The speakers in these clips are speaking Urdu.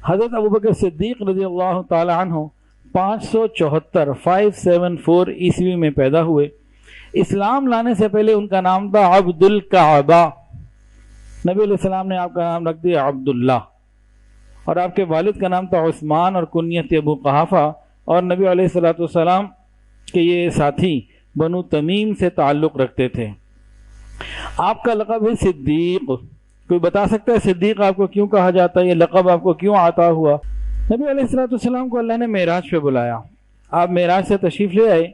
حضرت ابوبکر صدیق رضی اللہ تعالی عنہ 574 عیسوی میں پیدا ہوئے۔ اسلام لانے سے پہلے ان کا نام تھا عبد الکعبہ۔ نبی علیہ السلام نے آپ کا نام رکھ دیا عبداللہ، اور آپ کے والد کا نام تھا عثمان اور کنیت ابو قحافہ، اور نبی علیہ السلام کے یہ ساتھی بنو تمیم سے تعلق رکھتے تھے۔ آپ کا لقب ہے صدیق۔ کوئی بتا سکتا ہے صدیق آپ کو کیوں کہا جاتا ہے، یہ لقب آپ کو کیوں عطا ہوا؟ نبی علیہ السلام کو اللہ نے معراج پہ بلایا، آپ معراج سے تشریف لے آئے۔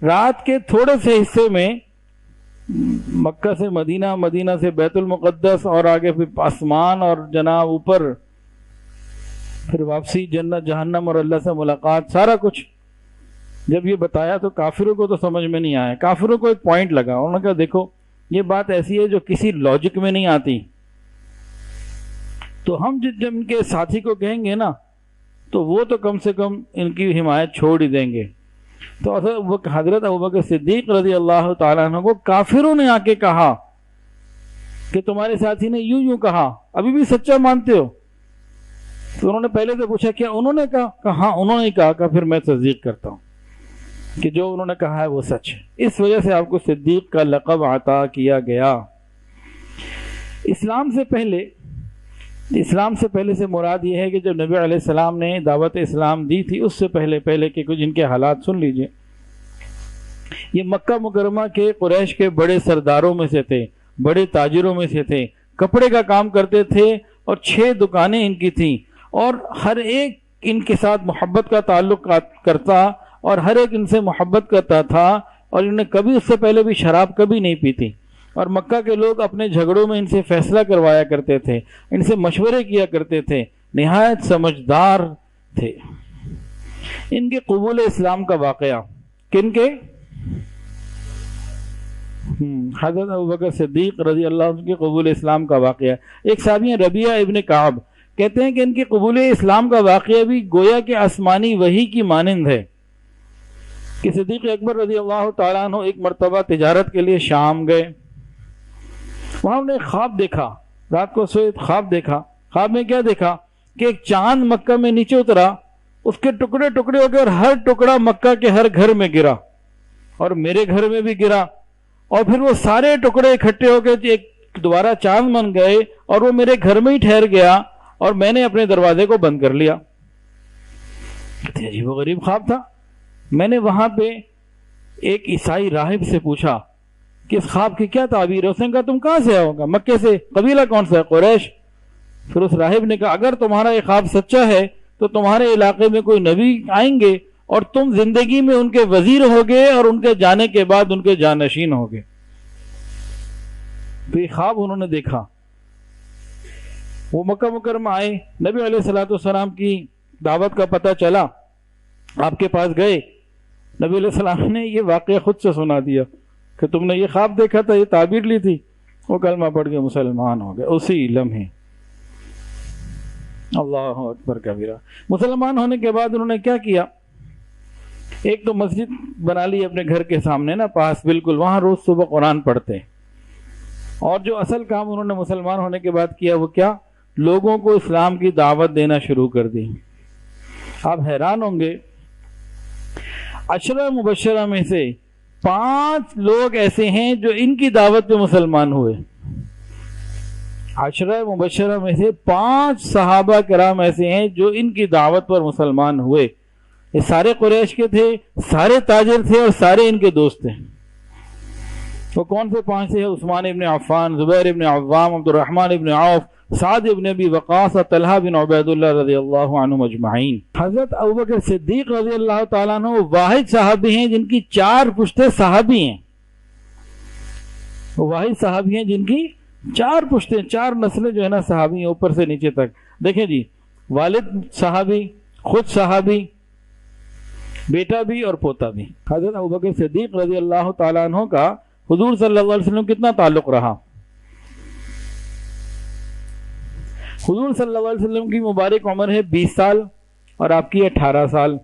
رات کے تھوڑے سے حصے میں مکہ سے مدینہ، مدینہ سے بیت المقدس، اور آگے پھر آسمان اور جناب اوپر، پھر واپسی جنت جہنم اور اللہ سے ملاقات، سارا کچھ جب یہ بتایا تو کافروں کو تو سمجھ میں نہیں آیا۔ کافروں کو ایک پوائنٹ لگا، انہوں نے کہا دیکھو یہ بات ایسی ہے جو کسی لاجک میں نہیں آتی، تو ہم جب ان کے ساتھی کو کہیں گے نا تو وہ تو کم سے کم ان کی حمایت چھوڑ ہی دیں گے۔ تو حضرت ابوبکر صدیق رضی اللہ تعالیٰ عنہ کو کافروں نے آ کے کہا کہ تمہارے ساتھی نے یوں کہا، ابھی بھی سچا مانتے ہو؟ تو انہوں نے پہلے سے پوچھا کیا انہوں نے کہا؟ ہاں انہوں نے کہا کہ پھر میں تصدیق کرتا ہوں کہ جو انہوں نے کہا ہے وہ سچ ہے۔ اس وجہ سے آپ کو صدیق کا لقب عطا کیا گیا۔ اسلام سے پہلے سے مراد یہ ہے کہ جب نبی علیہ السلام نے دعوت اسلام دی تھی اس سے پہلے کے کچھ ان کے حالات سن لیجئے۔ یہ مکہ مکرمہ کے قریش کے بڑے سرداروں میں سے تھے، بڑے تاجروں میں سے تھے، کپڑے کا کام کرتے تھے، اور 6 دکانیں ان کی تھیں، اور ہر ایک ان کے ساتھ محبت کا تعلق کرتا، اور ہر ایک ان سے محبت کرتا تھا، اور انہوں نے کبھی اس سے پہلے بھی شراب کبھی نہیں پی تھی۔ اور مکہ کے لوگ اپنے جھگڑوں میں ان سے فیصلہ کروایا کرتے تھے، ان سے مشورے کیا کرتے تھے، نہایت سمجھدار تھے۔ ان کے قبول اسلام کا واقعہ، کن کے؟ حضرت ابوبکر صدیق رضی اللہ عنہ کے قبول اسلام کا واقعہ۔ ایک صحابی ہیں ربیعہ ابن کعب، کہتے ہیں کہ ان کے قبول اسلام کا واقعہ بھی گویا کہ آسمانی وحی کی مانند ہے کہ صدیق اکبر رضی اللہ تعالیٰ عنہ ایک مرتبہ تجارت کے لیے شام گئے۔ وہاں انہوں نے خواب دیکھا، رات کو سوئے خواب دیکھا۔ خواب میں کیا دیکھا کہ ایک چاند مکہ میں نیچے اترا، اس کے ٹکڑے ٹکڑے ہو گئے، اور ہر ٹکڑا مکہ کے ہر گھر میں گرا، اور میرے گھر میں بھی گرا، اور پھر وہ سارے ٹکڑے اکٹھے ہو گئے، ایک دوبارہ چاند بن گئے، اور وہ میرے گھر میں ہی ٹھہر گیا، اور میں نے اپنے دروازے کو بند کر لیا۔ کہتے عجیب و غریب خواب تھا۔ میں نے وہاں پہ ایک عیسائی راہب سے پوچھا کہ اس خواب کی کیا تعبیر ہے؟ اس نے کہا تم کہاں سے آؤ گا؟ مکے سے۔ قبیلہ کون سا ہے؟ قریش۔ پھر اس راہب نے کہا اگر تمہارا یہ خواب سچا ہے تو تمہارے علاقے میں کوئی نبی آئیں گے، اور تم زندگی میں ان کے وزیر ہوگے، اور ان کے جانے کے بعد ان کے جانشین ہوگے۔ تو یہ خواب انہوں نے دیکھا۔ وہ مکہ مکرمہ آئے، نبی علیہ السلام کی دعوت کا پتہ چلا، آپ کے پاس گئے۔ نبی علیہ السلام نے یہ واقعہ خود سے سنا دیا کہ تم نے یہ خواب دیکھا تھا، یہ تعبیر لی تھی۔ وہ کلمہ پڑھ کے مسلمان ہو گئے اسی لمحے۔ اللہ اکبر کبیرہ۔ مسلمان ہونے کے بعد انہوں نے کیا کیا؟ ایک تو مسجد بنا لی اپنے گھر کے سامنے نا پاس، بالکل وہاں روز صبح قرآن پڑھتے۔ اور جو اصل کام انہوں نے مسلمان ہونے کے بعد کیا وہ کیا؟ لوگوں کو اسلام کی دعوت دینا شروع کر دی۔ آپ حیران ہوں گے، 10 مبشرہ میں سے 5 لوگ ایسے ہیں جو ان کی دعوت پہ مسلمان ہوئے۔ 10 مبشرہ میں سے 5 صحابہ کرام ایسے ہیں جو ان کی دعوت پر مسلمان ہوئے۔ یہ سارے قریش کے تھے، سارے تاجر تھے، اور سارے ان کے دوست تھے۔ وہ کون سے 5 تھے؟ عثمان ابن عفان، زبیر ابن عوام، عبد الرحمن ابن عوف، سعد ابن ابی وقاص، اور طلحہ بن عبید اللہ رضی اللہ عنہم اجمعین۔ حضرت ابوبکر صدیق رضی اللہ تعالیٰ عنہ واحد صحابی ہیں جن کی 4 پشتیں صحابی ہیں۔ وہ واحد صحابی ہیں جن کی 4 پشتیں، 4 نسلیں جو ہے نا صحابی ہیں، اوپر سے نیچے تک۔ دیکھیں جی، والد صحابی، خود صحابی، بیٹا بھی اور پوتا بھی۔ حضرت ابوبکر صدیق رضی اللہ تعالیٰ عنہ کا حضور صلی اللہ علیہ وسلم کتنا تعلق رہا؟ حضور صلی اللہ علیہ وسلم کی مبارک عمر ہے 20 سال، اور آپ کی 18 سال۔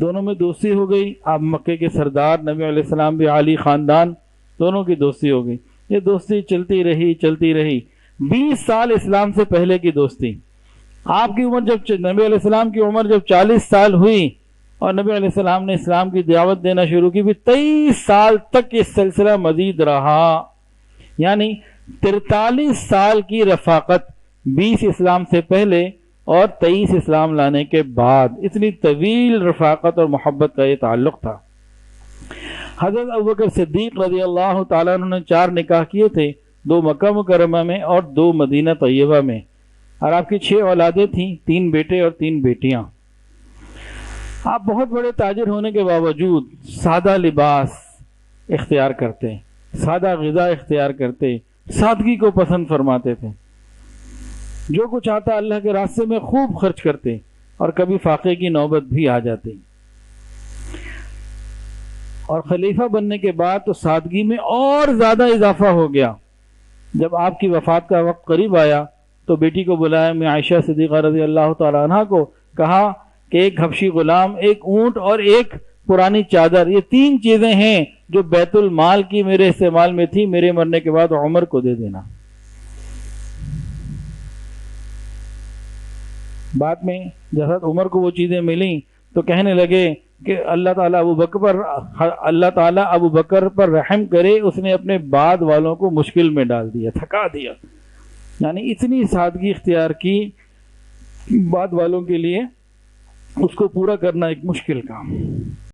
دونوں میں دوستی ہو گئی۔ آپ مکے کے سردار، نبی علیہ السلام بھی عالی خاندان، دونوں کی دوستی ہو گئی۔ یہ دوستی چلتی رہی 20 سال اسلام سے پہلے کی دوستی۔ آپ کی عمر جب نبی علیہ السلام کی عمر جب 40 سال ہوئی اور نبی علیہ السلام نے اسلام کی دعوت دینا شروع کی، بھی 23 سال تک یہ سلسلہ مزید رہا، یعنی 43 سال کی رفاقت، 20 اسلام سے پہلے اور 23 اسلام لانے کے بعد، اتنی طویل رفاقت اور محبت کا یہ تعلق تھا۔ حضرت ابوبکر صدیق رضی اللہ تعالیٰ عنہ نے 4 نکاح کیے تھے، 2 مکہ مکرمہ میں اور 2 مدینہ طیبہ میں، اور آپ کی 6 اولادیں تھیں، 3 بیٹے اور 3 بیٹیاں۔ آپ بہت بڑے تاجر ہونے کے باوجود سادہ لباس اختیار کرتے، سادہ غذا اختیار کرتے، سادگی کو پسند فرماتے تھے، جو کچھ آتا اللہ کے راستے میں خوب خرچ کرتے، اور کبھی فاقے کی نوبت بھی آ جاتی۔ اور خلیفہ بننے کے بعد تو سادگی میں اور زیادہ اضافہ ہو گیا۔ جب آپ کی وفات کا وقت قریب آیا تو بیٹی کو بلایا، میں عائشہ صدیقہ رضی اللہ تعالیٰ عنہ کو، کہا کہ ایک حبشی غلام، ایک اونٹ اور ایک پرانی چادر، یہ 3 چیزیں ہیں جو بیت المال کی میرے استعمال میں تھی، میرے مرنے کے بعد عمر کو دے دینا۔ بعد میں جب عمر کو وہ چیزیں ملیں تو کہنے لگے کہ اللہ تعالیٰ ابو بکر پر رحم کرے، اس نے اپنے بعد والوں کو مشکل میں ڈال دیا، تھکا دیا، یعنی اتنی سادگی اختیار کی بعد والوں کے لیے، اس کو پورا کرنا ایک مشکل کام۔